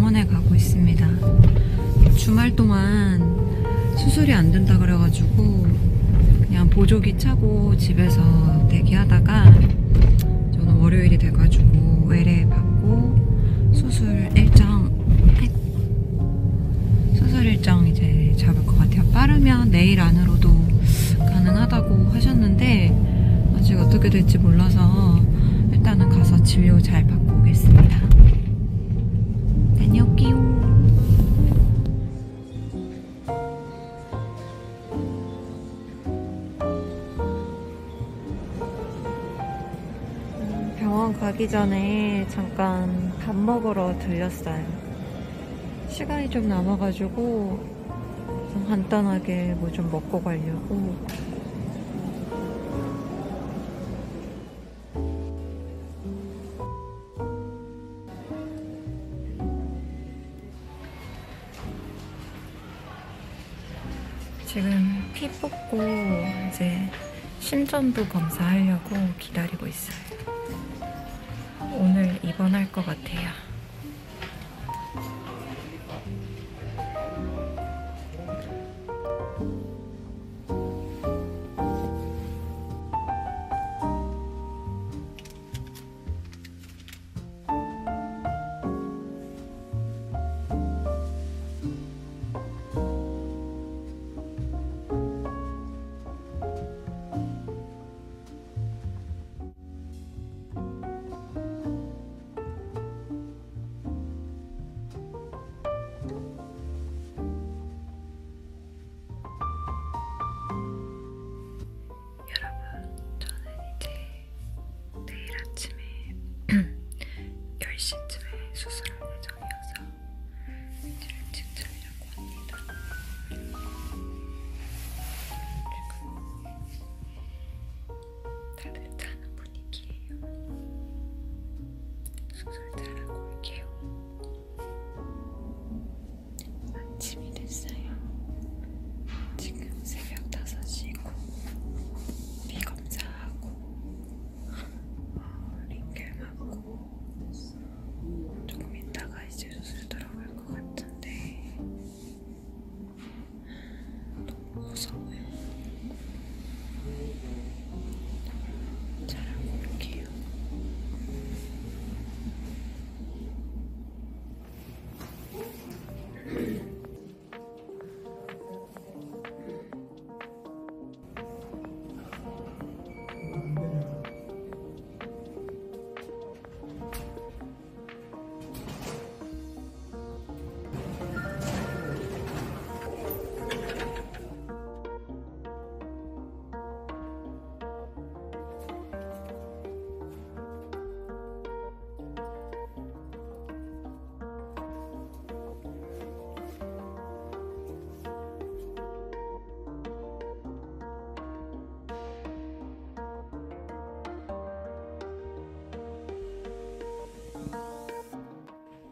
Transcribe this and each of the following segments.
병원에 가고 있습니다. 주말 동안 수술이 안 된다 그래가지고 그냥 보조기 차고 집에서 대기하다가 저는 월요일이 돼가지고 외래 받고 수술 일정 이제 잡을 것 같아요. 빠르면 내일 안으로도 가능하다고 하셨는데 아직 어떻게 될지 몰라서 일단은 가서 진료 잘 받고 오겠습니다. 다녀올게요. 병원 가기 전에 잠깐 밥 먹으러 들렸어요. 시간이 좀 남아가지고 좀 간단하게 뭐 좀 먹고 가려고. 지금 피 뽑고 이제 심전도 검사하려고 기다리고 있어요. 오늘 입원할 것 같아요. 수술할 예정이어서 일찍 자려고 합니다. 지금 다들 자는 분위기예요. 수술 잘하고 올게요. 아침이 됐어요. 지금 새벽 5시고 피 검사하고 링겔 맞고 조금 있다가 이제 수술 들어갈 것 같은데 너무 무서워요. 잘하고 올게요.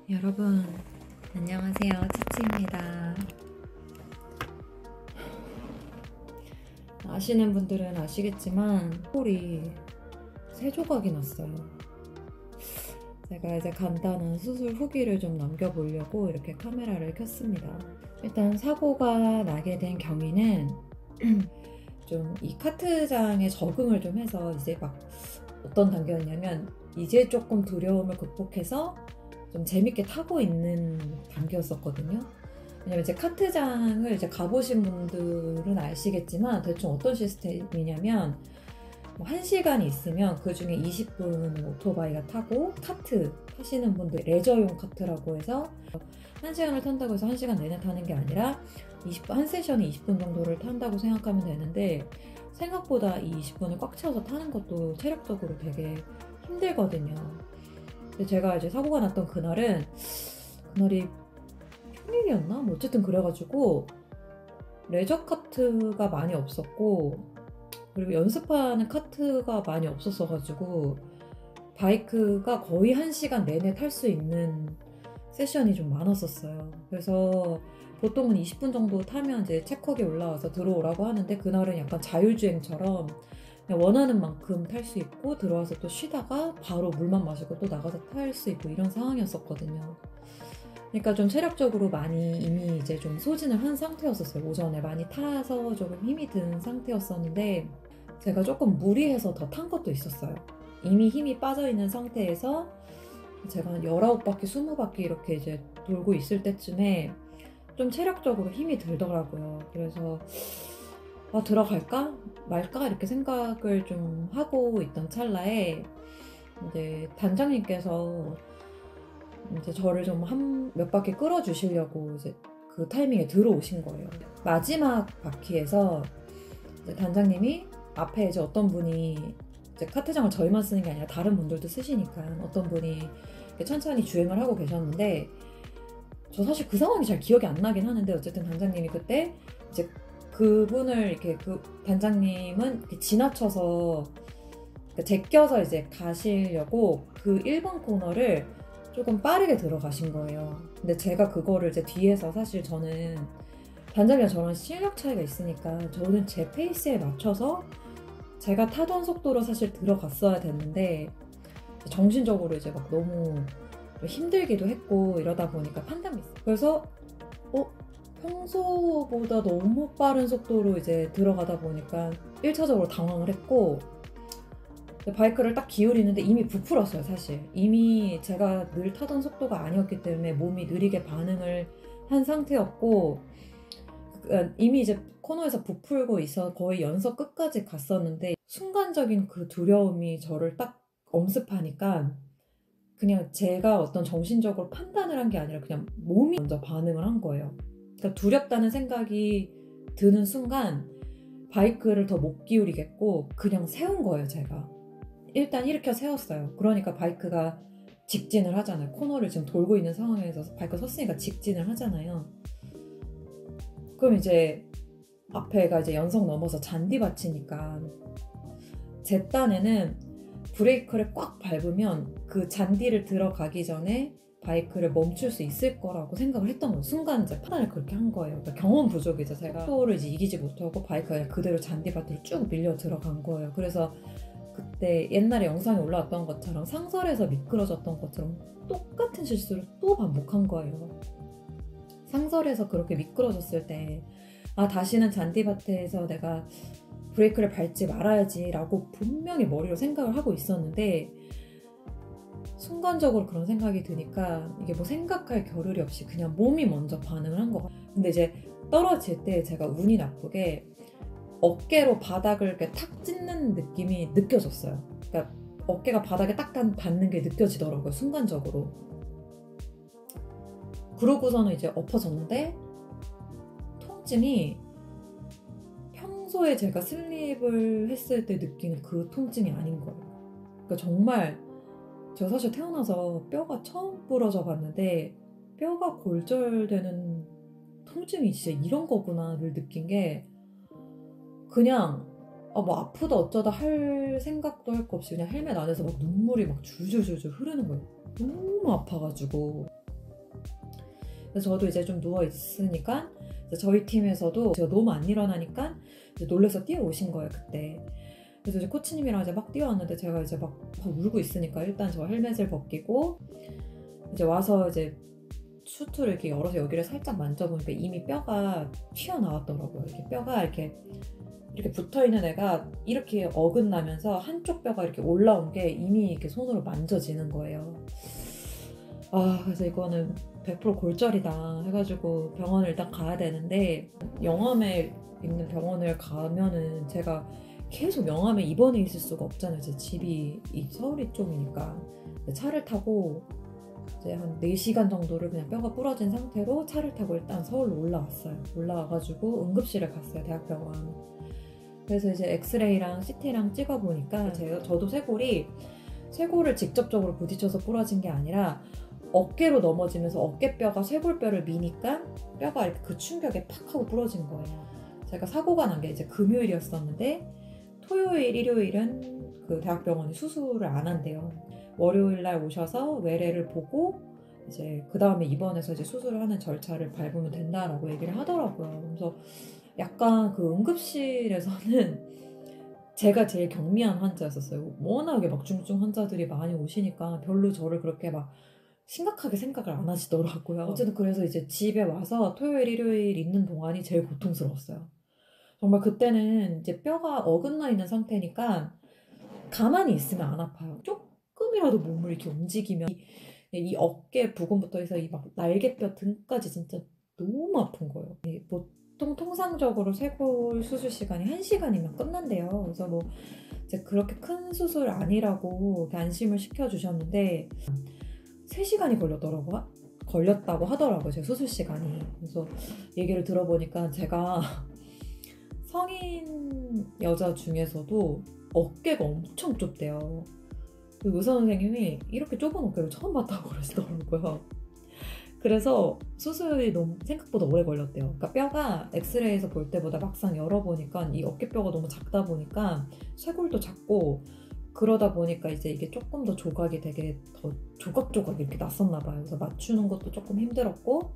여러분 안녕하세요. 치치입니다. 아시는 분들은 아시겠지만 콜이 3조각이 났어요. 제가 이제 간단한 수술 후기를 좀 남겨보려고 이렇게 카메라를 켰습니다. 일단 사고가 나게 된 경위는 좀 이 카트장에 적응을 좀 해서 이제 막 어떤 단계였냐면 이제 조금 두려움을 극복해서 좀 재밌게 타고 있는 단계였었거든요. 왜냐면 이제 카트장을 이제 가보신 분들은 아시겠지만 대충 어떤 시스템이냐면 뭐 1시간이 있으면 그 중에 20분은 오토바이가 타고 카트 타시는 분들 레저용 카트라고 해서 1시간을 탄다고 해서 1시간 내내 타는 게 아니라 한 세션이 20분 정도를 탄다고 생각하면 되는데 생각보다 이 20분을 꽉 채워서 타는 것도 체력적으로 되게 힘들거든요. 근데 제가 이제 사고가 났던 그날이 평일이었나? 뭐 어쨌든 그래가지고 레저 카트가 많이 없었고 그리고 연습하는 카트가 많이 없었어가지고 바이크가 거의 1시간 내내 탈 수 있는 세션이 좀 많았었어요. 그래서 보통은 20분 정도 타면 이제 체커기 올라와서 들어오라고 하는데 그날은 약간 자율주행처럼 그냥 원하는 만큼 탈 수 있고 들어와서 또 쉬다가 바로 물만 마시고 또 나가서 탈 수 있고 이런 상황이었었거든요. 그러니까 좀 체력적으로 많이 이미 이제 좀 소진을 한 상태였었어요. 오전에 많이 타서 조금 힘이 든 상태였었는데 제가 조금 무리해서 더 탄 것도 있었어요. 이미 힘이 빠져있는 상태에서 제가 한 19바퀴, 20바퀴 이렇게 이제 돌고 있을 때쯤에 좀 체력적으로 힘이 들더라고요. 그래서 들어갈까 말까 이렇게 생각을 좀 하고 있던 찰나에 이제 단장님께서 이제 저를 좀 몇 바퀴 끌어주시려고 이제 그 타이밍에 들어오신 거예요. 마지막 바퀴에서 이제 단장님이 앞에 이제 어떤 분이 이제 카트장을 저희만 쓰는 게 아니라 다른 분들도 쓰시니까 어떤 분이 천천히 주행을 하고 계셨는데 저 사실 그 상황이 잘 기억이 안 나긴 하는데 어쨌든 단장님이 그때 이제 그분을 이렇게 그 단장님은 이렇게 지나쳐서 제껴서 이제 가시려고 그 1번 코너를 조금 빠르게 들어가신 거예요. 근데 제가 그거를 이제 뒤에서 사실 저는 단장님과 저랑 실력 차이가 있으니까 저는 제 페이스에 맞춰서 제가 타던 속도로 사실 들어갔어야 됐는데 정신적으로 이제 막 너무 힘들기도 했고 이러다 보니까 판단 미스. 그래서 평소보다 너무 빠른 속도로 이제 들어가다 보니까 1차적으로 당황을 했고 바이크를 딱 기울이는데 이미 부풀었어요. 사실 이미 제가 늘 타던 속도가 아니었기 때문에 몸이 느리게 반응을 한 상태였고 이미 이제 코너에서 부풀고 있어 거의 연석 끝까지 갔었는데 순간적인 그 두려움이 저를 딱 엄습하니까 그냥 제가 어떤 정신적으로 판단을 한 게 아니라 그냥 몸이 먼저 반응을 한 거예요. 그러니까 두렵다는 생각이 드는 순간 바이크를 더 못 기울이겠고 그냥 세운 거예요. 제가 일단 일으켜 세웠어요. 그러니까 바이크가 직진을 하잖아요. 코너를 지금 돌고 있는 상황에서 바이크 섰으니까 직진을 하잖아요. 그럼 이제 앞에가 이제 연석 넘어서 잔디밭이니까 제 딴에는 브레이크를 꽉 밟으면 그 잔디를 들어가기 전에 바이크를 멈출 수 있을 거라고 생각을 했던 거예요. 순간 이제 판단을 그렇게 한 거예요. 그러니까 경험 부족이죠. 제가 속도를 이제 이기지 못하고 바이크가 그냥 그대로 잔디밭으로 쭉 밀려 들어간 거예요. 그래서 그때 옛날에 영상에 올라왔던 것처럼 상설에서 미끄러졌던 것처럼 똑같은 실수를 또 반복한 거예요. 상설에서 그렇게 미끄러졌을 때 다시는 잔디밭에서 내가 브레이크를 밟지 말아야지 라고 분명히 머리로 생각을 하고 있었는데 순간적으로 그런 생각이 드니까 이게 뭐 생각할 겨를이 없이 그냥 몸이 먼저 반응을 한 거 같아요. 근데 이제 떨어질 때 제가 운이 나쁘게 어깨로 바닥을 이렇게 탁 찢는 느낌이 느껴졌어요. 그러니까 어깨가 바닥에 딱 닿는 게 느껴지더라고요. 순간적으로. 그러고서는 이제 엎어졌는데 통증이 평소에 제가 슬립을 했을 때 느끼는 그 통증이 아닌 거예요. 그러니까 정말 제가 사실 태어나서 뼈가 처음 부러져 봤는데 뼈가 골절되는 통증이 진짜 이런 거구나를 느낀 게 그냥 뭐 아프다 어쩌다 할 생각도 할 거 없이 그냥 헬멧 안에서 막 눈물이 막 줄줄줄줄 흐르는 거예요. 너무 아파가지고. 그래서 저도 이제 좀 누워있으니까 저희 팀에서도 제가 너무 안 일어나니까 이제 놀래서 뛰어오신 거예요, 그때. 그래서 이제 코치님이랑 이제 막 뛰어왔는데 제가 이제 막 울고 있으니까 일단 저 헬멧을 벗기고 이제 와서 이제 수트를 이렇게 열어서 여기를 살짝 만져보니까 이미 뼈가 튀어나왔더라고요. 이렇게 뼈가 이렇게 붙어있는 애가 이렇게 어긋나면서 한쪽 뼈가 이렇게 올라온 게 이미 이렇게 손으로 만져지는 거예요. 그래서 이거는 100% 골절이다 해가지고 병원을 일단 가야 되는데 영암에 있는 병원을 가면은 제가 계속 영암에 입원해 있을 수가 없잖아요. 제 집이 서울 쪽이니까 차를 타고 이제 한 4시간 정도를 그냥 뼈가 부러진 상태로 차를 타고 일단 서울로 올라왔어요. 올라와가지고 응급실에 갔어요. 대학병원. 그래서 이제 엑스레이랑 CT랑 찍어보니까 저도 쇄골을 직접적으로 부딪혀서 부러진 게 아니라 어깨로 넘어지면서 어깨뼈가 쇄골뼈를 미니까 뼈가 이렇게 그 충격에 팍 하고 부러진 거예요. 제가 사고가 난 게 이제 금요일이었었는데 토요일, 일요일은 그 대학병원이 수술을 안 한대요. 월요일날 오셔서 외래를 보고 이제 그 다음에 입원해서 이제 수술을 하는 절차를 밟으면 된다라고 얘기를 하더라고요. 그래서 약간 그 응급실에서는 제가 제일 경미한 환자였었어요. 워낙에 막 중증 환자들이 많이 오시니까 별로 저를 그렇게 막 심각하게 생각을 안 하시더라고요. 어쨌든 그래서 이제 집에 와서 토요일, 일요일 있는 동안이 제일 고통스러웠어요. 정말 그때는 이제 뼈가 어긋나 있는 상태니까 가만히 있으면 안 아파요. 조금이라도 몸을 이렇게 움직이면 이 어깨 부근부터 해서 이 막 날개뼈 등까지 진짜 너무 아픈 거예요. 보통 통상적으로 쇄골 수술 시간이 1시간이면 끝난대요. 그래서 뭐 이제 그렇게 큰 수술 아니라고 안심을 시켜주셨는데 3시간이 걸렸다고 하더라고요. 제 수술 시간이. 그래서 얘기를 들어보니까 제가 성인 여자 중에서도 어깨가 엄청 좁대요. 의사 선생님이 이렇게 좁은 어깨를 처음 봤다고 그러시더라고요. 그래서 수술이 너무 생각보다 오래 걸렸대요. 그러니까 뼈가 엑스레이에서 볼 때보다 막상 열어보니까 이 어깨뼈가 너무 작다 보니까 쇄골도 작고 그러다 보니까 이제 이게 조금 더 조각이 되게 더 조각조각 이렇게 났었나 봐요. 그래서 맞추는 것도 조금 힘들었고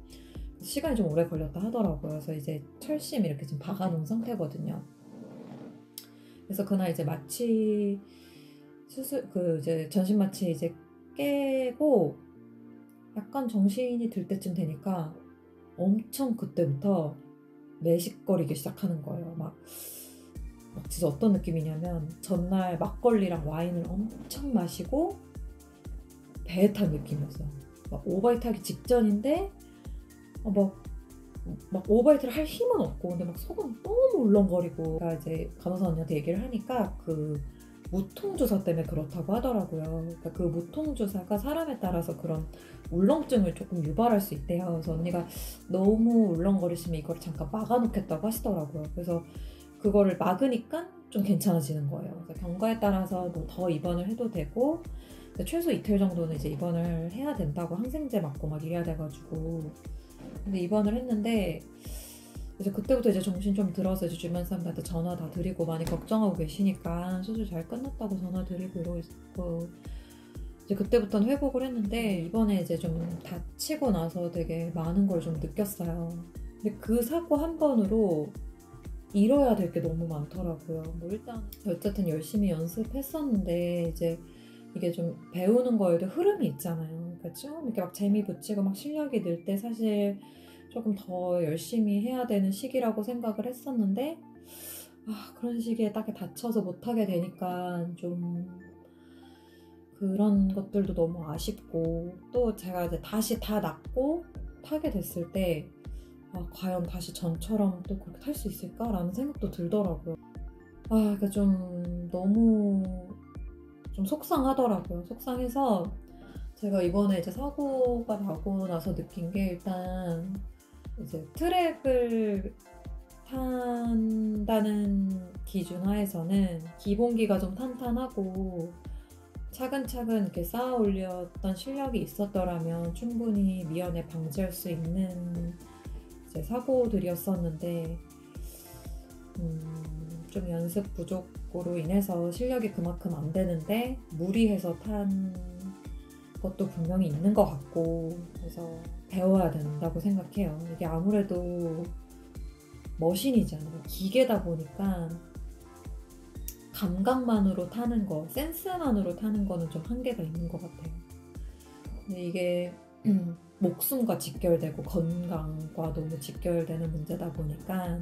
시간이 좀 오래 걸렸다 하더라고요. 그래서 이제 철심 이렇게 지금 박아놓은 상태거든요. 그래서 그날 이제 마취 이제 전신 마취 이제 깨고 약간 정신이 들 때쯤 되니까 엄청 그때부터 매식거리기 시작하는 거예요. 막 진짜 어떤 느낌이냐면 전날 막걸리랑 와인을 엄청 마시고 배에 탄 느낌이었어요. 막 오바이트 하기 직전인데 막 오바이트를 할 힘은 없고 근데 막 속은 너무 울렁거리고 제가 이제 간호사 언니한테 얘기를 하니까 그 무통주사 때문에 그렇다고 하더라고요. 그러니까 그 무통주사가 사람에 따라서 그런 울렁증을 조금 유발할 수 있대요. 그래서 언니가 너무 울렁거리시면 이걸 잠깐 막아놓겠다고 하시더라고요. 그래서 그거를 막으니까 좀 괜찮아지는 거예요. 그래서 경과에 따라서 뭐 더 입원을 해도 되고 최소 이틀 정도는 이제 입원을 해야 된다고 항생제 맞고 막 이래야 돼가지고 근데 입원을 했는데 이제 그때부터 이제 정신 좀 들어서 이제 주변 사람들한테 전화 다 드리고 많이 걱정하고 계시니까 수술 잘 끝났다고 전화 드리고 이러고 있고 이제 그때부터는 회복을 했는데 이번에 이제 좀 다치고 나서 되게 많은 걸 좀 느꼈어요. 근데 그 사고 한 번으로 잃어야 될 게 너무 많더라고요. 뭐 일단 어쨌든 열심히 연습했었는데 이제 이게 좀 배우는 거에도 흐름이 있잖아요. 그러니까 좀 이렇게 막 재미 붙이고 막 실력이 늘 때 사실 조금 더 열심히 해야 되는 시기라고 생각을 했었는데 그런 시기에 딱 다쳐서 못하게 되니까 좀 그런 것들도 너무 아쉽고 또 제가 이제 다시 다 낫고 타게 됐을 때 과연 다시 전처럼 또 그렇게 탈 수 있을까라는 생각도 들더라고요. 그러니까 좀 너무 좀 속상하더라고요. 속상해서 제가 이번에 이제 사고가 나고 나서 느낀 게 일단 이제 트랙을 탄다는 기준 하에서는 기본기가 좀 탄탄하고 차근차근 이렇게 쌓아 올렸던 실력이 있었더라면 충분히 미연에 방지할 수 있는 이제 사고들이었었는데 좀 연습 부족으로 인해서 실력이 그만큼 안 되는데 무리해서 탄 것도 분명히 있는 것 같고 그래서 배워야 된다고 생각해요. 이게 아무래도 머신이잖아요. 기계다 보니까 감각만으로 타는 거, 센스만으로 타는 거는 좀 한계가 있는 것 같아요. 근데 이게 목숨과 직결되고 건강과 너무 직결되는 문제다 보니까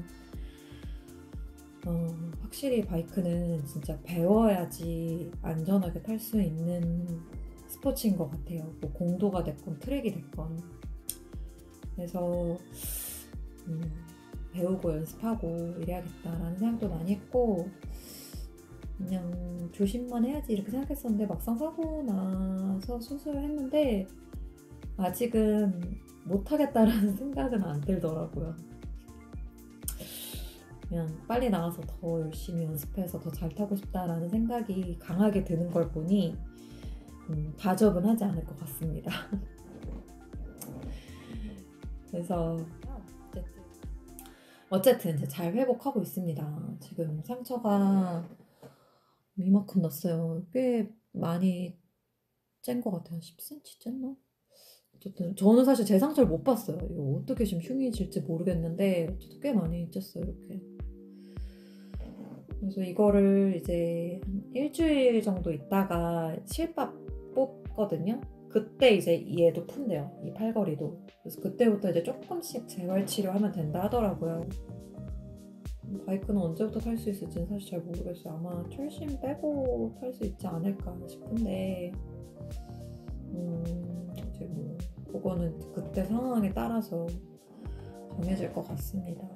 확실히 바이크는 진짜 배워야지 안전하게 탈 수 있는 스포츠인 것 같아요. 뭐 공도가 됐건 트랙이 됐건 그래서 배우고 연습하고 이래야겠다라는 생각도 많이 했고 그냥 조심만 해야지 이렇게 생각했었는데 막상 사고 나서 수술했는데 아직은 못하겠다라는 생각은 안 들더라고요. 그냥 빨리 나와서 더 열심히 연습해서 더 잘 타고 싶다라는 생각이 강하게 드는 걸 보니 가접은 하지 않을 것 같습니다. 그래서 어쨌든 이제 잘 회복하고 있습니다. 지금 상처가 이만큼 났어요. 꽤 많이 짠 것 같아요. 한 10cm 쨌나? 어쨌든 저는 사실 제 상처를 못 봤어요. 이거 어떻게 지금 흉이 질지 모르겠는데 어쨌든 꽤 많이 쪘어요. 이렇게. 그래서 이거를 이제 한 일주일 정도 있다가 실밥 뽑거든요. 그때 이제 얘도 푼대요. 이 팔걸이도. 그래서 그때부터 이제 조금씩 재활치료하면 된다 하더라고요. 바이크는 언제부터 탈 수 있을지는 사실 잘 모르겠어요. 아마 출신 빼고 탈 수 있지 않을까 싶은데 이제 뭐 그거는 그때 상황에 따라서 정해질 것 같습니다.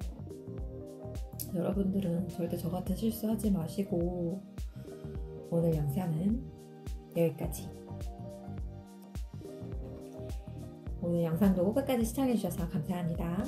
여러분들은 절대 저 같은 실수하지 마시고 오늘 영상은 여기까지. 오늘 영상도 끝까지 시청해주셔서 감사합니다.